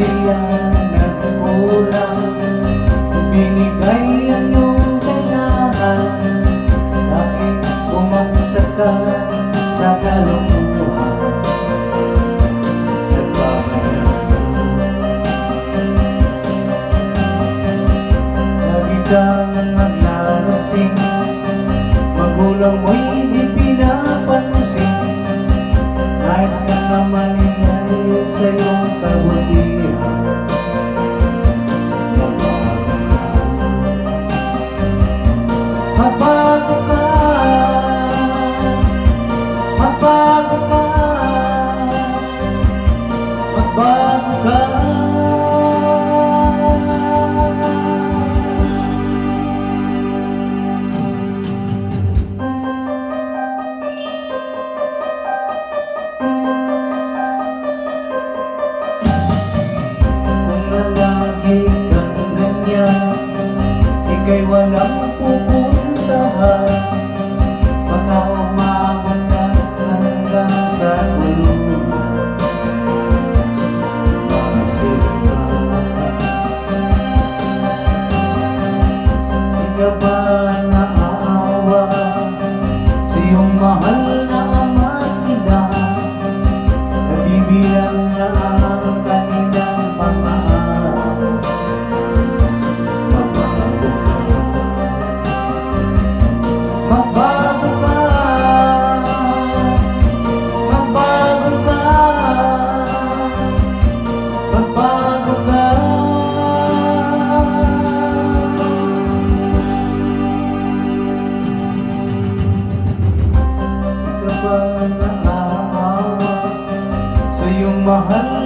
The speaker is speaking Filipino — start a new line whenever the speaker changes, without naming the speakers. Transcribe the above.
siya nagkulang, binigay ang iyong kailangan. Bakit umaksa ka sa kalungkuhan? Lagi kang naglalasing, magulang mo'y hindi pinapansin. Nais na naman inay sa iyong kabutihan. Magbago ka, magbago ka, magbago ka. Ika'y walang pupuntahan, baka umabot ka hanggang sa kulungan. Masin ka, di ka ba naaawa sa iyong mahal na ama't ina? Nabibilang na ang kanilang mga araw. Magbago ka, magbago ka, magbago ka. Di ka ba naaawa sa iyong mahal